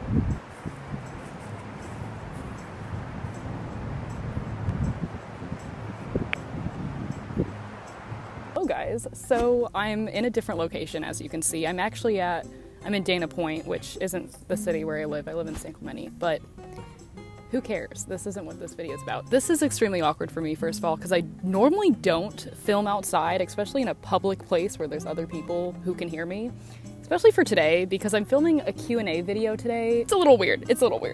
Hello guys, so I'm in a different location as you can see. I'm in Dana Point, which isn't the city where I live in San Clemente, but who cares? This isn't what this video is about. This is extremely awkward for me, first of all, because I normally don't film outside, especially in a public place where there's other people who can hear me. Especially for today, because I'm filming a Q&A video today. It's a little weird.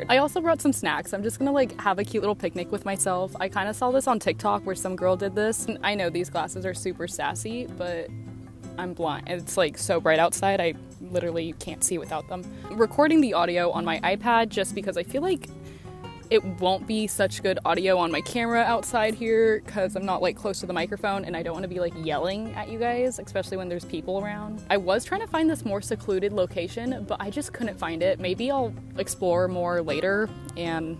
I also brought some snacks. I'm just gonna like have a cute little picnic with myself. I kind of saw this on TikTok where some girl did this. And I know these glasses are super sassy, but I'm blind. It's like so bright outside, I literally can't see without them. I'm recording the audio on my iPad just because I feel like it won't be such good audio on my camera outside here because I'm not like close to the microphone and I don't want to be like yelling at you guys, especially when there's people around. I was trying to find this more secluded location, but I just couldn't find it. Maybe I'll explore more later and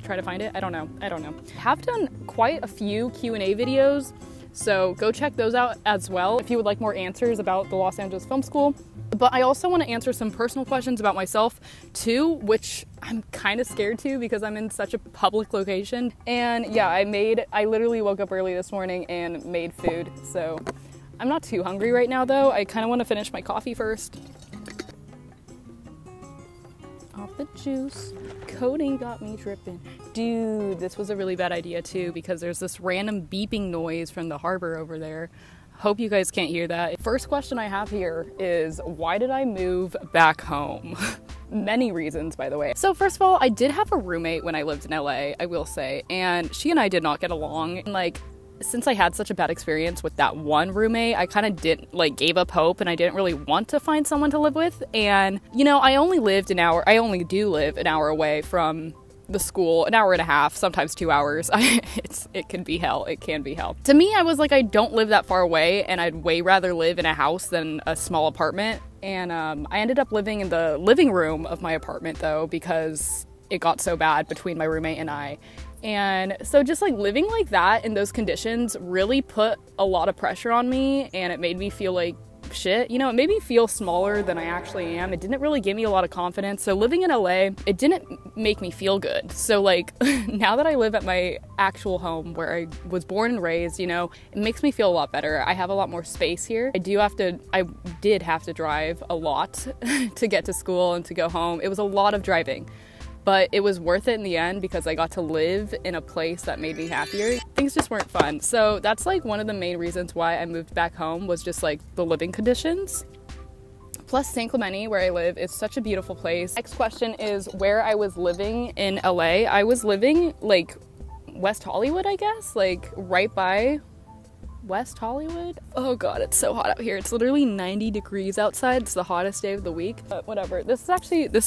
try to find it. I don't know. I have done quite a few Q&A videos, so go check those out as well if you would like more answers about the Los Angeles Film School. But I also want to answer some personal questions about myself too, which I'm kind of scared to because I'm in such a public location. And yeah, I literally woke up early this morning and made food. So I'm not too hungry right now though. I kind of want to finish my coffee first. Off the juice. Coating got me dripping. Dude, this was a really bad idea too because there's this random beeping noise from the harbor over there. Hope you guys can't hear that. First question I have here is, why did I move back home? Many reasons, by the way. So first of all, I did have a roommate when I lived in LA, I will say, and she and I did not get along. And like, since I had such a bad experience with that one roommate, I kind of gave up hope and I didn't really want to find someone to live with. And you know, I only do live an hour away from the school, an hour and a half, sometimes 2 hours. It can be hell. To me, I was like, I don't live that far away and I'd way rather live in a house than a small apartment. And I ended up living in the living room of my apartment though, because it got so bad between my roommate and I. And so just like living like that in those conditions really put a lot of pressure on me and it made me feel like shit. You know, it made me feel smaller than I actually am. It didn't really give me a lot of confidence. So living in LA, it didn't make me feel good. So like now that I live at my actual home where I was born and raised, you know, it makes me feel a lot better. I have a lot more space here. I did have to drive a lot to get to school and to go home. It was a lot of driving. But it was worth it in the end because I got to live in a place that made me happier. Things just weren't fun. So that's like one of the main reasons why I moved back home was just like the living conditions. Plus San Clemente, where I live, is such a beautiful place. Next question is where I was living in LA. I was living like West Hollywood, I guess, like right by West Hollywood. Oh god, it's so hot out here. It's literally 90 degrees outside. It's the hottest day of the week. But whatever. This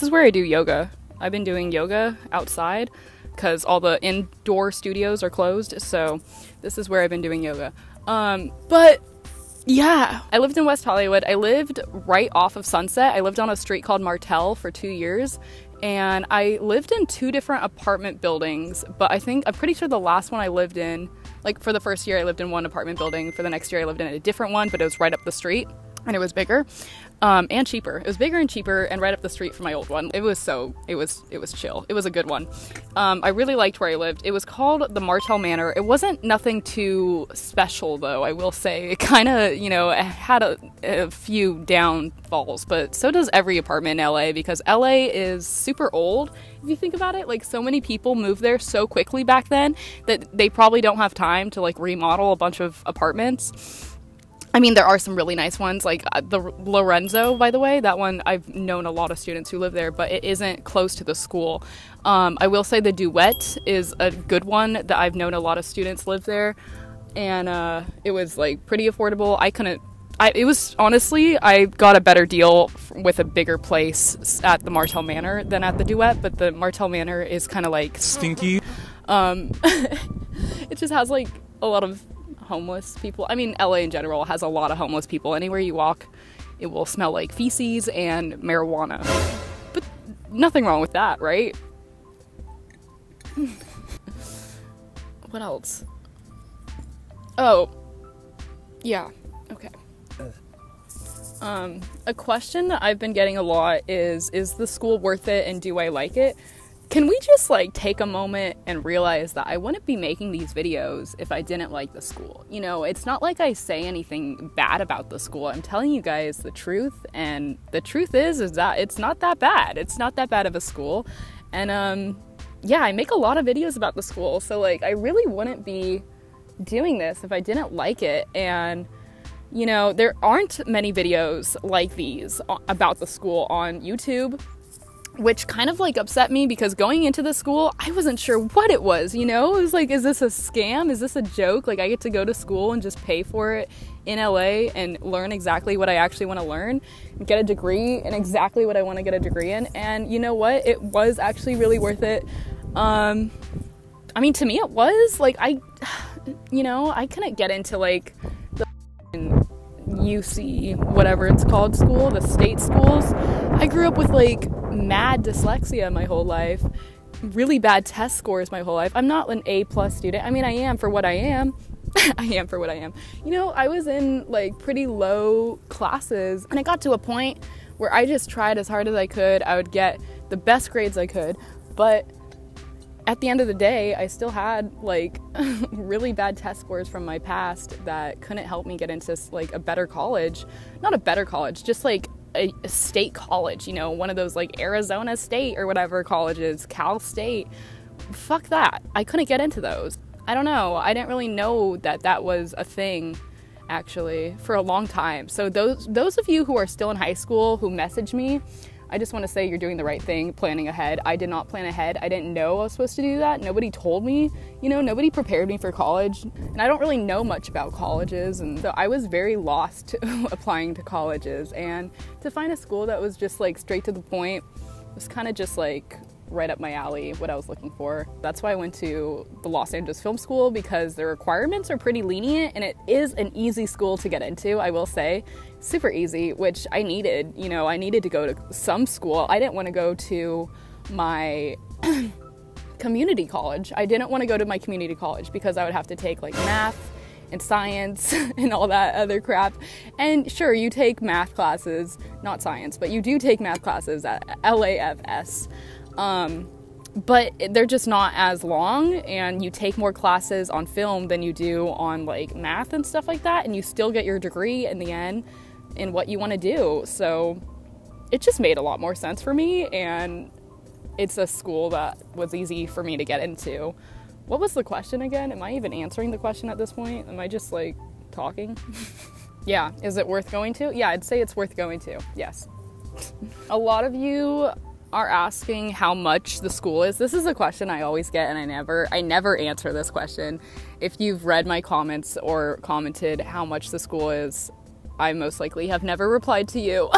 is where I do yoga. I've been doing yoga outside because all the indoor studios are closed, so this is where I've been doing yoga. But yeah, I lived in West Hollywood. I lived right off of Sunset. I lived on a street called Martel for 2 years, and I lived in 2 different apartment buildings, but I'm pretty sure the last one I lived in, like for the first year I lived in one apartment building, for the next year I lived in a different one, but it was right up the street. And it was bigger, and cheaper. It was bigger and cheaper and right up the street from my old one. It was chill. It was a good one. I really liked where I lived. It was called the Martel Manor. It wasn't nothing too special though, I will say. It kind of, you know, had a few downfalls, but so does every apartment in LA because LA is super old. If you think about it, like so many people moved there so quickly back then that they probably don't have time to like remodel a bunch of apartments. I mean, there are some really nice ones, like the Lorenzo, by the way. That one, I've known a lot of students who live there, but it isn't close to the school. I will say the Duet is a good one that I've known a lot of students live there. And it was, like, pretty affordable. I got a better deal with a bigger place at the Martel Manor than at the Duet, but the Martel Manor is kind of, like... stinky. It just has, like, a lot of homeless people. I mean, LA in general has a lot of homeless people. Anywhere you walk, it will smell like feces and marijuana. But nothing wrong with that, right? What else? Oh, yeah, okay. A question that I've been getting a lot is the school worth it and do I like it? Can we just like take a moment and realize that I wouldn't be making these videos if I didn't like the school? You know, it's not like I say anything bad about the school. I'm telling you guys the truth, and the truth is that it's not that bad. It's not that bad of a school. And yeah, I make a lot of videos about the school, so like I really wouldn't be doing this if I didn't like it. And you know, there aren't many videos like these about the school on YouTube, which kind of like upset me, because going into the school, I wasn't sure what it was, you know? It was like, is this a scam? Is this a joke? Like, I get to go to school and just pay for it in LA and learn exactly what I actually want to learn, and get a degree in exactly what I want to get a degree in. And you know what? It was actually really worth it. I mean, to me it was. Like, you know, I couldn't get into like the UC, whatever it's called, school, the state schools. I grew up with like mad dyslexia my whole life, really bad test scores my whole life. I'm not an A+ student. I mean, I am for what I am. I am for what I am. You know, I was in like pretty low classes, and it got to a point where I just tried as hard as I could. I would get the best grades I could, but at the end of the day, I still had like really bad test scores from my past that couldn't help me get into like a better college. Not a better college, just like a state college, you know, one of those like Arizona State or whatever colleges, Cal State. Fuck that. I couldn't get into those. I don't know. I didn't really know that that was a thing actually for a long time. So those of you who are still in high school who message me, I just want to say you're doing the right thing, planning ahead. I did not plan ahead. I didn't know I was supposed to do that. Nobody told me, you know, nobody prepared me for college. And I don't really know much about colleges. And so I was very lost applying to colleges. And to find a school that was just like straight to the point was kind of just like right up my alley, what I was looking for. That's why I went to the Los Angeles Film School, because the requirements are pretty lenient and it is an easy school to get into, I will say. Super easy, which I needed. You know, I needed to go to some school. I didn't want to go to my community college. I didn't want to go to my community college because I would have to take like math and science and all that other crap. And sure, you take math classes, not science, but you do take math classes at LAFS. But they're just not as long, and you take more classes on film than you do on like math and stuff like that, and you still get your degree in the end in what you want to do. So it just made a lot more sense for me, and it's a school that was easy for me to get into. What was the question again? Am I even answering the question at this point? Am I just like talking? Yeah, is it worth going to? Yeah, I'd say it's worth going to, yes. A lot of you are asking how much the school is. This is a question I always get, and I never answer this question. If you've read my comments or commented how much the school is, I most likely have never replied to you,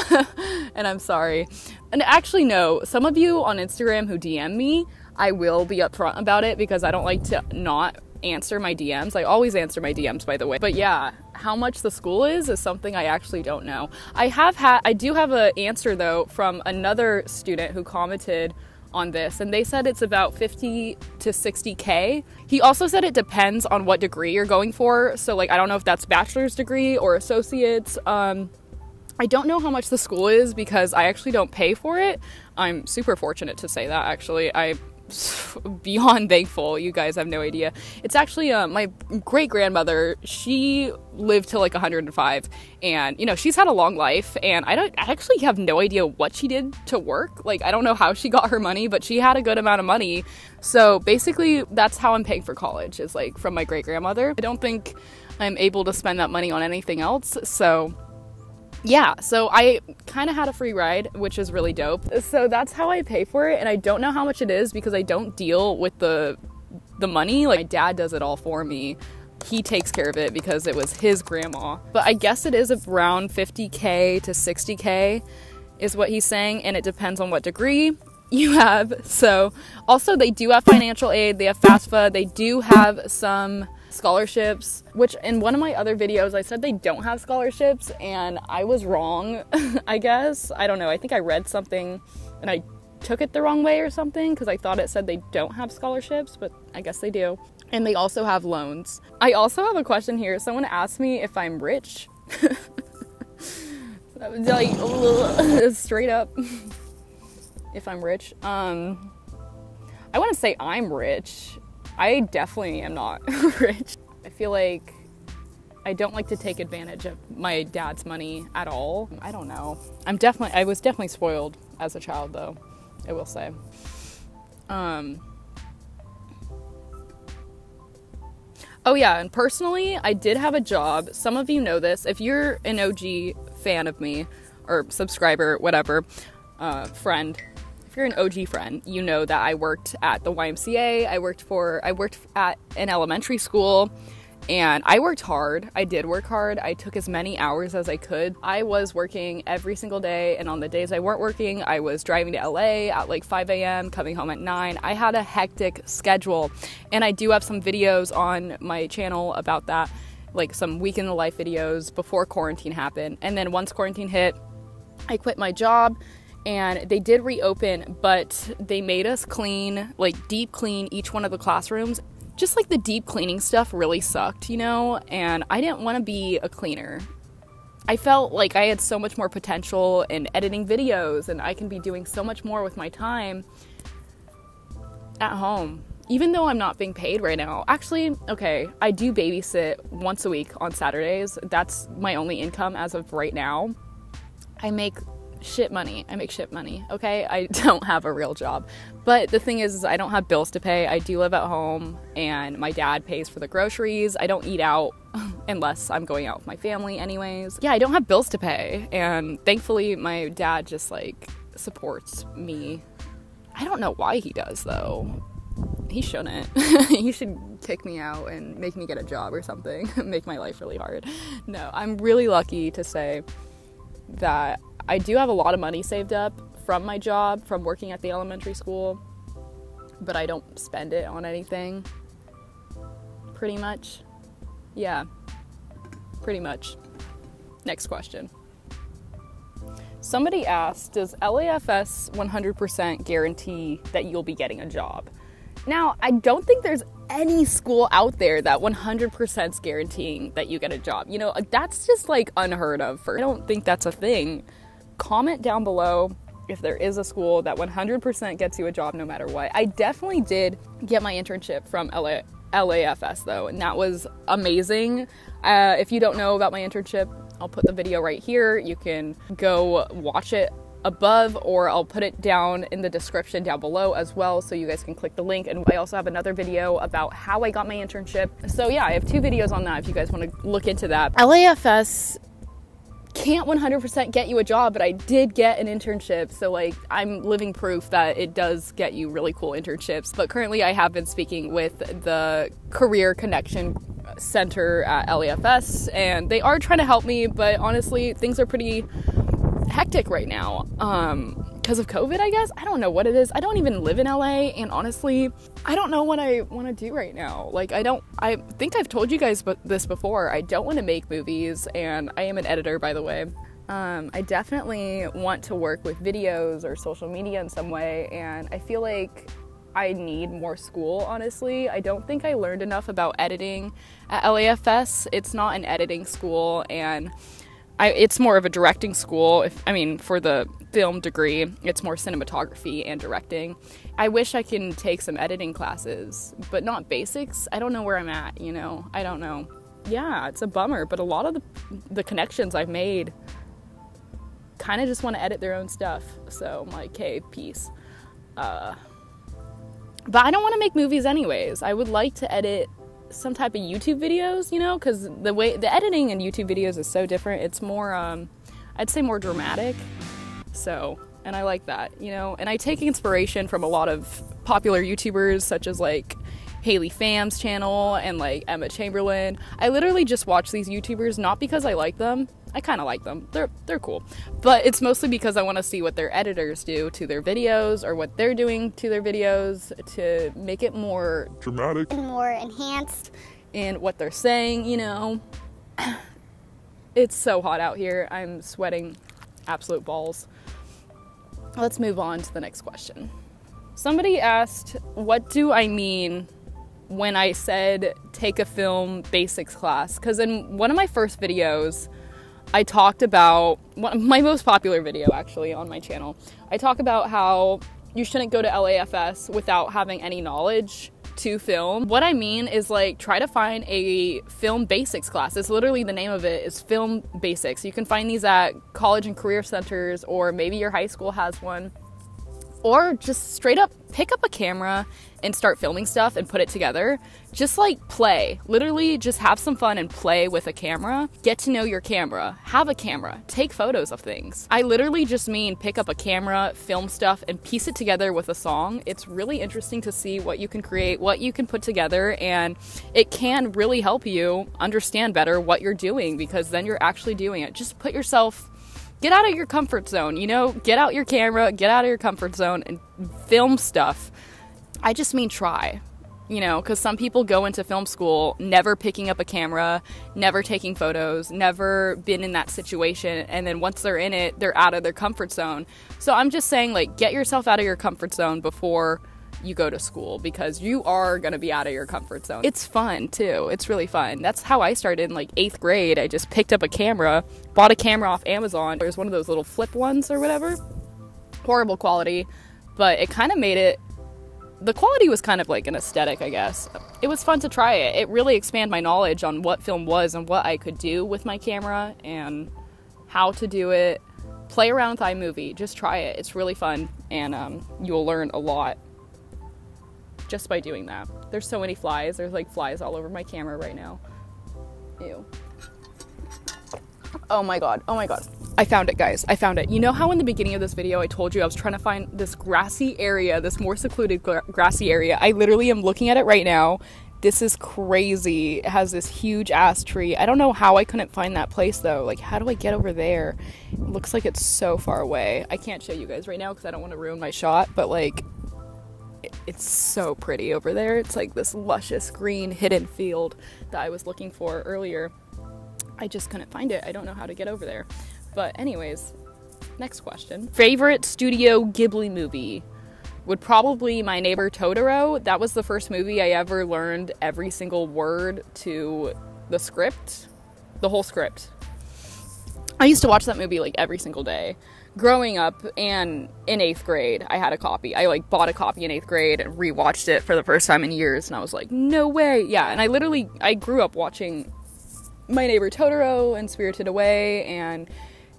and I'm sorry. And actually, no, some of you on Instagram who DM me, I will be upfront about it, because I don't like to not answer my DMs. I always answer my DMs, by the way. But yeah, how much the school is something I actually don't know. I do have an answer though from another student who commented on this, and they said it's about 50 to 60K. He also said it depends on what degree you're going for. So like, I don't know if that's bachelor's degree or associates. I don't know how much the school is because I actually don't pay for it. I'm super fortunate to say that, actually. I'm beyond thankful. You guys have no idea. It's actually my great-grandmother. She lived till like 105, and you know, she's had a long life, and I actually have no idea what she did to work. Like, I don't know how she got her money, but she had a good amount of money. So basically that's how I'm paying for college, is like from my great-grandmother. I don't think I'm able to spend that money on anything else. So yeah, so I kind of had a free ride, which is really dope. So that's how I pay for it, and I don't know how much it is because I don't deal with the money. Like, my dad does it all for me. He takes care of it because it was his grandma. But I guess it is around 50K to 60K is what he's saying, and it depends on what degree you have. So also, they do have financial aid, they have FAFSA, they do have some scholarships, which in one of my other videos I said they don't have scholarships, and I was wrong. I guess, I don't know, I think I read something and I took it the wrong way or something, because I thought it said they don't have scholarships, but I guess they do. And they also have loans. I also have a question here. Someone asked me if I'm rich. Like, straight up. If I'm rich. I wouldn't say I'm rich. I definitely am not rich. I feel like I don't like to take advantage of my dad's money at all. I don't know. I was definitely spoiled as a child, though, I will say. Oh yeah, and personally, I did have a job. Some of you know this. If you're an OG fan of me, or subscriber, whatever, friend, if you're an OG friend, you know that I worked at the YMCA. I worked at an elementary school, and I worked hard. I did work hard. I took as many hours as I could. I was working every single day, and on the days I weren't working, I was driving to LA at like 5 a.m., coming home at 9. I had a hectic schedule, and I do have some videos on my channel about that, like some week in the life videos before quarantine happened. And then once quarantine hit, I quit my job, and they did reopen, but they made us clean, like deep clean each one of the classrooms. Just like the deep cleaning stuff really sucked, you know, and I didn't want to be a cleaner. I felt like I had so much more potential in editing videos, and I can be doing so much more with my time at home, even though I'm not being paid right now. Actually, okay, I do babysit once a week on Saturdays. That's my only income as of right now. I make shit money, okay? I don't have a real job. But the thing is I don't have bills to pay. I do live at home, and my dad pays for the groceries. I don't eat out unless I'm going out with my family anyways. Yeah, I don't have bills to pay, and thankfully my dad just like supports me. I don't know why he does though. He shouldn't. He should kick me out and make me get a job or something. Make my life really hard. No, I'm really lucky to say that I do have a lot of money saved up from my job, from working at the elementary school, but I don't spend it on anything, pretty much. Yeah, pretty much. Next question. Somebody asked, does LAFS 100% guarantee that you'll be getting a job? Now, I don't think there's any school out there that 100% is guaranteeing that you get a job. You know, that's just like unheard of. I don't think that's a thing. Comment down below if there is a school that 100% gets you a job no matter what. I definitely did get my internship from LAFS though, and that was amazing. If you don't know about my internship, I'll put the video right here. You can go watch it above, or I'll put it down in the description down below as well, so you guys can click the link. And I also have another video about how I got my internship. So yeah, I have 2 videos on that if you guys want to look into that. LAFS can't 100% get you a job, but I did get an internship, so like I'm living proof that it does get you really cool internships. But currently I have been speaking with the Career Connection Center at LAFS, and they are trying to help me, but honestly things are pretty hectic right now because of COVID, I guess. I don't know what it is. I don't even live in LA, and honestly I don't know what I want to do right now. Like I think I've told you guys this before. I don't want to make movies, and I am an editor, by the way. I definitely want to work with videos or social media in some way, and I feel like I need more school, honestly. I don't think I learned enough about editing at LAFS. It's not an editing school, and it's more of a directing school. For the film degree, it's more cinematography and directing. I wish I can take some editing classes, but not basics. I don't know where I'm at, you know? I don't know. Yeah, it's a bummer, but a lot of the connections I've made kind of just want to edit their own stuff. So I'm like, okay, peace. But I don't want to make movies anyways. I would like to edit some type of YouTube videos, you know, because the editing in YouTube videos is so different. It's more, I'd say more dramatic. So, and I like that, you know, and I take inspiration from a lot of popular YouTubers such as like Haley Pham's channel and like Emma Chamberlain. I literally just watch these YouTubers not because I like them. I kind of like them. They're cool. But it's mostly because I want to see what their editors do to their videos, or what they're doing to their videos to make it more dramatic and more enhanced in what they're saying, you know. It's so hot out here. I'm sweating absolute balls. Let's move on to the next question. Somebody asked, what do I mean when I said take a film basics class? Because in one of my first videos, I talked about my most popular video actually on my channel. I talk about how you shouldn't go to LAFS without having any knowledge to film. What I mean is like try to find a film basics class. It's literally the name of it is film basics. You can find these at college and career centers, or maybe your high school has one. Or just straight up pick up a camera and start filming stuff and put it together. Just like play. Literally just have some fun and play with a camera. Get to know your camera. Have a camera. Take photos of things. I literally just mean pick up a camera, film stuff, and piece it together with a song. It's really interesting to see what you can create, what you can put together, and it can really help you understand better what you're doing, because then you're actually doing it. Just put yourself... Get out of your comfort zone, you know? Get out your camera, get out of your comfort zone, and film stuff. I just mean try, you know, because some people go into film school never picking up a camera, never taking photos, never been in that situation, and then once they're in it, they're out of their comfort zone. So I'm just saying, like, get yourself out of your comfort zone before you go to school, because you are gonna be out of your comfort zone. It's fun too. It's really fun. That's how I started in like 8th grade. I just picked up a camera, bought a camera off Amazon. There's one of those little flip ones or whatever. Horrible quality, but it kind of made it, the quality was kind of like an aesthetic, I guess. It was fun to try it. It really expanded my knowledge on what film was and what I could do with my camera and how to do it. Play around with iMovie. Just try it. It's really fun, and you'll learn a lot just by doing that. There's so many flies. There's like flies all over my camera right now. Ew. Oh my god. Oh my god. I found it, guys. I found it. You know how in the beginning of this video I told you I was trying to find this grassy area, this more secluded grassy area? I literally am looking at it right now. This is crazy. It has this huge ass tree. I don't know how I couldn't find that place though. Like, how do I get over there? It looks like it's so far away. I can't show you guys right now because I don't want to ruin my shot, but like, it's so pretty over there. It's like this luscious green hidden field that I was looking for earlier. I just couldn't find it. I don't know how to get over there. But anyways, next question. Favorite Studio Ghibli movie? Would probably My Neighbor Totoro. That was the first movie I ever learned every single word to the script. The whole script. I used to watch that movie like every single day. Growing up, and in 8th grade, I had a copy. I like bought a copy in 8th grade and rewatched it for the first time in years, and I was like, no way. Yeah, and I grew up watching My Neighbor Totoro and Spirited Away and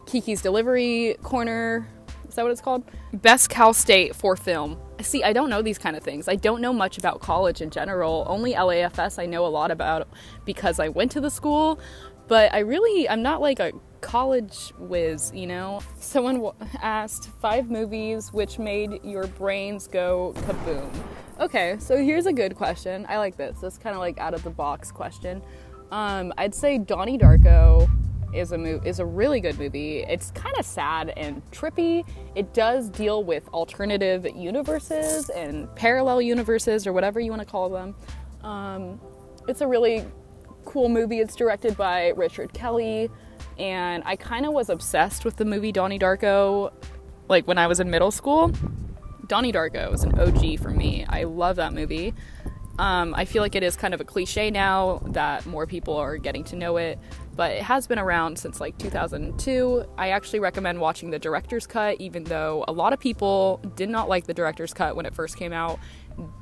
Kiki's Delivery Corner. Is that what it's called? Best Cal State for film. See, I don't know these kind of things. I don't know much about college in general. Only LAFS I know a lot about because I went to the school, but I'm not like a college whiz, you know? Someone asked 5 movies which made your brains go kaboom. Okay, so here's a good question. I like this. This kind of like out of the box question. I'd say Donnie Darko is a really good movie. It's kind of sad and trippy. It does deal with alternative universes and parallel universes, or whatever you want to call them. It's a really cool movie. It's directed by Richard Kelly, and I kind of was obsessed with the movie Donnie Darko like when I was in middle school. Donnie Darko is an OG for me. I love that movie. I feel like it is kind of a cliche now that more people are getting to know it, but it has been around since like 2002. I actually recommend watching the director's cut, even though a lot of people did not like the director's cut when it first came out.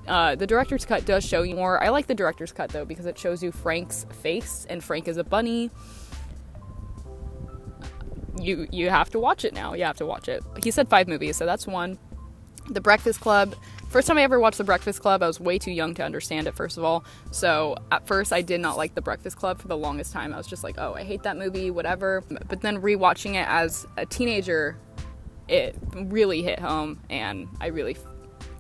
The director's cut does show you more. I like the director's cut though because it shows you Frank's face, and Frank is a bunny. You have to watch it now. You have to watch it. He said 5 movies, so that's one. The Breakfast Club. First time I ever watched The Breakfast Club, I was way too young to understand it, first of all. So at first I did not like The Breakfast Club for the longest time. I was just like, oh, I hate that movie, whatever. But then rewatching it as a teenager, it really hit home, and I really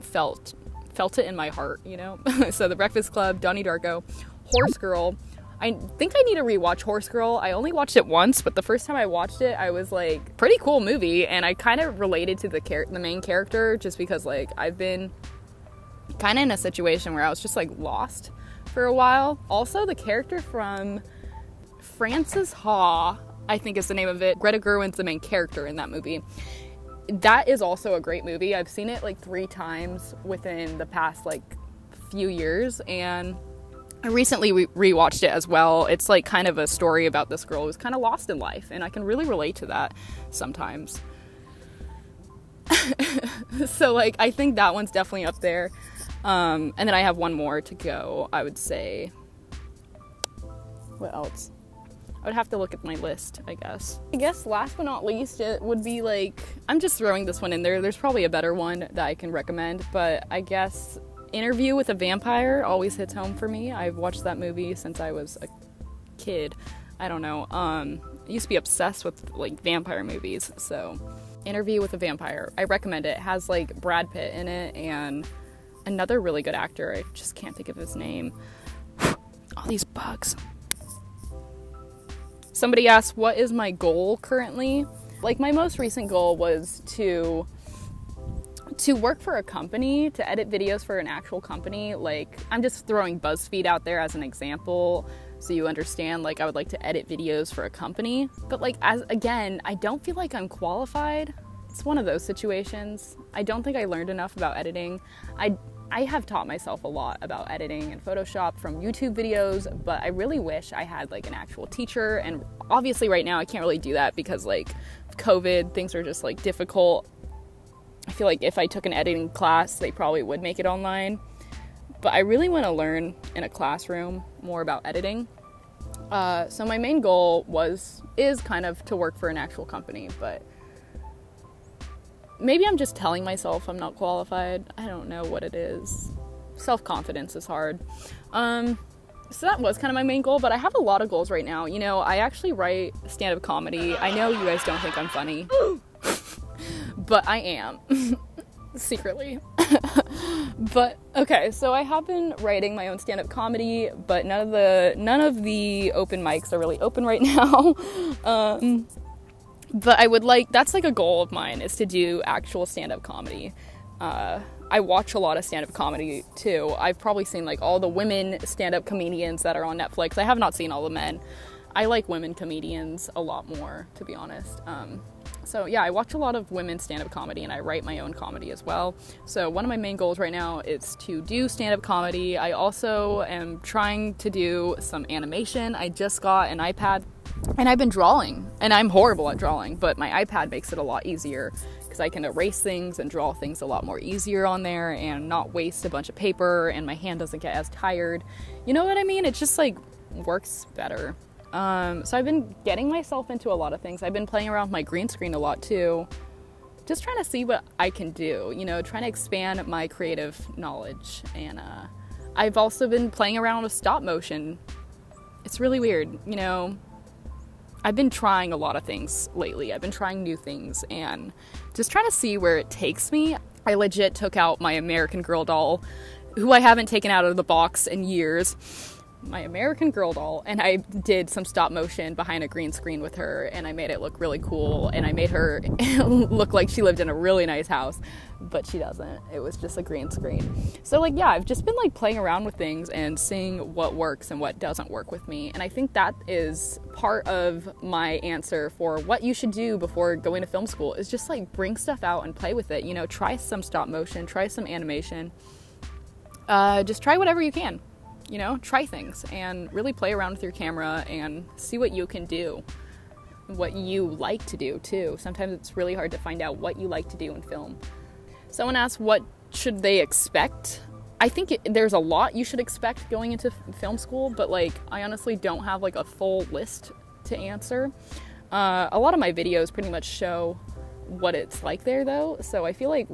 felt it in my heart, you know? So The Breakfast Club, Donnie Darko, Horse Girl. I think I need to rewatch Horse Girl. I only watched it once, but the first time I watched it, I was like, pretty cool movie, and I kind of related to the main character just because, like, I've been kind of in a situation where I was just, like, lost for a while. Also, the character from Frances Ha, I think is the name of it. Greta Gerwig's the main character in that movie. That is also a great movie. I've seen it, like, 3 times within the past, like, few years, and I recently rewatched it as well. It's like kind of a story about this girl who's kind of lost in life, and I can really relate to that sometimes. So like I think that one's definitely up there. And then I have one more to go. I would say, what else? I would have to look at my list, I guess. Last but not least, it would be like, I'm just throwing this one in there. There's probably a better one that I can recommend, but I guess Interview with a Vampire always hits home for me. I've watched that movie since I was a kid. I don't know. I used to be obsessed with like vampire movies, so Interview with a Vampire. I recommend it. It has like Brad Pitt in it and another really good actor. I just can't think of his name. All these bugs. Somebody asked, what is my goal currently? Like, my most recent goal was to work for a company, to edit videos for an actual company. Like, I'm just throwing BuzzFeed out there as an example so you understand, like, I would like to edit videos for a company. But like, again, I don't feel like I'm qualified. It's one of those situations. I don't think I learned enough about editing. I have taught myself a lot about editing and Photoshop from YouTube videos, but I really wish I had like an actual teacher. And obviously right now I can't really do that because like COVID, things are just like difficult. I feel like if I took an editing class, they probably would make it online. But I really want to learn in a classroom more about editing. So my main goal is kind of to work for an actual company, but maybe I'm just telling myself I'm not qualified. I don't know what it is. Self-confidence is hard. So that was kind of my main goal, but I have a lot of goals right now. You know, I actually write stand-up comedy. I know you guys don't think I'm funny, but I am. Secretly. But okay, so I have been writing my own stand-up comedy, but none of the open mics are really open right now. But I would like, that's like a goal of mine, is to do actual stand-up comedy. I watch a lot of stand-up comedy too. I've probably seen like all the women stand-up comedians that are on Netflix. I have not seen all the men. I like women comedians a lot more, to be honest. So yeah, I watch a lot of women stand-up comedy, and I write my own comedy as well. So one of my main goals right now is to do stand-up comedy. I also am trying to do some animation. I just got an iPad, and I've been drawing, and I'm horrible at drawing, but my iPad makes it a lot easier because I can erase things and draw things a lot more easier on there and not waste a bunch of paper, and my hand doesn't get as tired. You know what I mean? It just like works better. So I've been getting myself into a lot of things. I've been playing around with my green screen a lot too, just trying to see what I can do, you know, trying to expand my creative knowledge. And I've also been playing around with stop motion. It's really weird, you know. I've been trying a lot of things lately. I've been trying new things and just trying to see where it takes me. I legit took out my American Girl doll, who I haven't taken out of the box in years. My American Girl doll, and I did some stop motion behind a green screen with her, and I made it look really cool, and I made her look like she lived in a really nice house, but she doesn't. It was just a green screen. So like, yeah, I've just been like playing around with things and seeing what works and what doesn't work with me, and I think that is part of my answer for what you should do before going to film school, is just like bring stuff out and play with it, you know, try some stop motion, try some animation, just try whatever you can. You know, try things and really play around with your camera and see what you can do, what you like to do too. Sometimes it's really hard to find out what you like to do in film. Someone asked, what should they expect? I think there's a lot you should expect going into film school, but like, I honestly don't have like a full list to answer. A lot of my videos pretty much show what it's like there though, so I feel like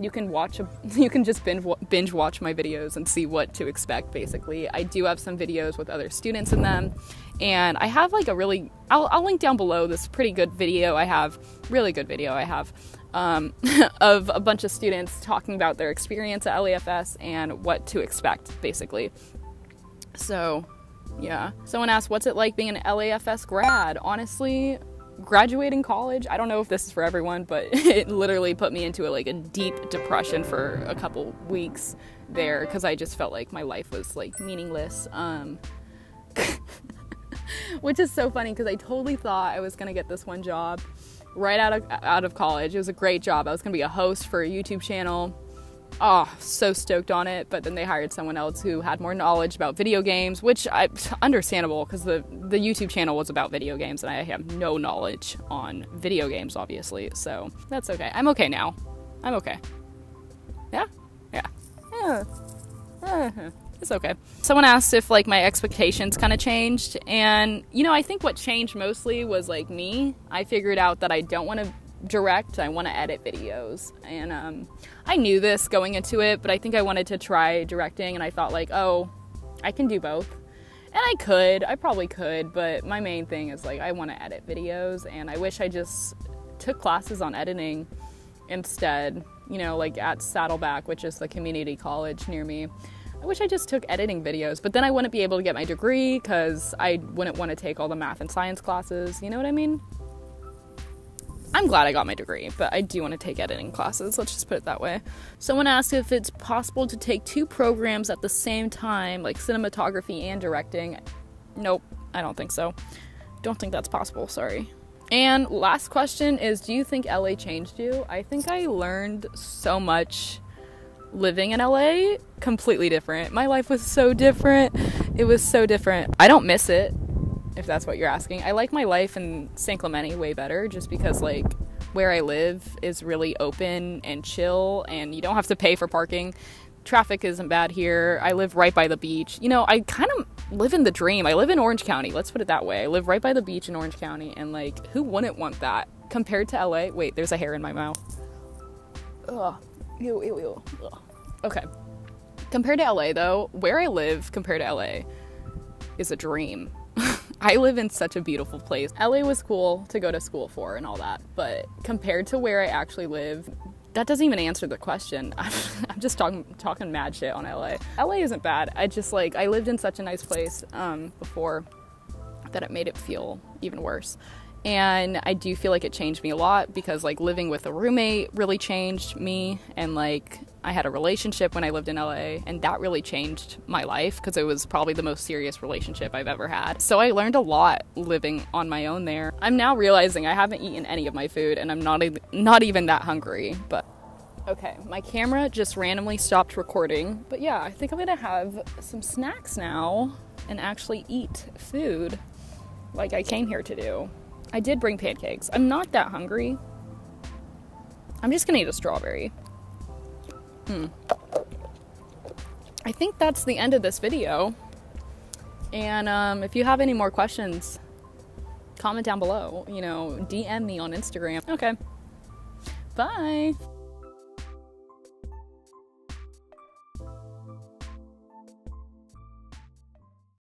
you can just binge watch my videos and see what to expect, basically. I do have some videos with other students in them, and I have like I'll link down below this pretty good video I have, of a bunch of students talking about their experience at LAFS and what to expect, basically. So, yeah. Someone asked, what's it like being an LAFS grad? Honestly, graduating college, I don't know if this is for everyone, but it literally put me into a deep depression for a couple weeks there, because I just felt like my life was like meaningless, which is so funny because I totally thought I was gonna get this one job right out of college. It was a great job. I was gonna be a host for a YouTube channel, oh, so stoked on it, but then they hired someone else who had more knowledge about video games, which understandable, because the YouTube channel was about video games and I have no knowledge on video games, obviously, so that's okay. I'm okay now. I'm okay. Yeah? Yeah. It's okay. Someone asked if like my expectations kind of changed, and you know, I think what changed mostly was like me. I figured out that I don't want to direct, I want to edit videos, and I knew this going into it, but I think I wanted to try directing, and I thought like, oh, I can do both, and I probably could, but my main thing is like I want to edit videos, and I wish I just took classes on editing instead, you know, like at Saddleback, which is the community college near me. I wish I just took editing videos, but then I wouldn't be able to get my degree because I wouldn't want to take all the math and science classes, you know what I mean? I'm glad I got my degree, but I do want to take editing classes, let's just put it that way. Someone asked if it's possible to take 2 programs at the same time, like cinematography and directing. Nope, I don't think so. Don't think that's possible, sorry. And last question is, do you think LA changed you? I think I learned so much living in LA. Completely different. My life was so different. It was so different. I don't miss it, if that's what you're asking. I like my life in San Clemente way better, just because like where I live is really open and chill, and you don't have to pay for parking. Traffic isn't bad here. I live right by the beach. You know, I kind of live in the dream. I live in Orange County, let's put it that way. I live right by the beach in Orange County, and like, who wouldn't want that? Compared to LA, wait, there's a hair in my mouth. Ugh. Ew, ew, ew. Ugh. Okay. Compared to LA though, where I live compared to LA is a dream. I live in such a beautiful place. LA was cool to go to school for and all that, but compared to where I actually live, that doesn't even answer the question. I'm just talking mad shit on LA. LA isn't bad. I just like, I lived in such a nice place before that it made it feel even worse. And I do feel like it changed me a lot, because like living with a roommate really changed me, and like I had a relationship when I lived in LA, and that really changed my life because it was probably the most serious relationship I've ever had. So I learned a lot living on my own there. I'm now realizing I haven't eaten any of my food, and I'm not even that hungry, but okay, my camera just randomly stopped recording. But yeah, I think I'm gonna have some snacks now and actually eat food like I came here to do. I did bring pancakes. I'm not that hungry. I'm just gonna eat a strawberry. I think that's the end of this video. And if you have any more questions, comment down below. You know, DM me on Instagram. Okay. Bye.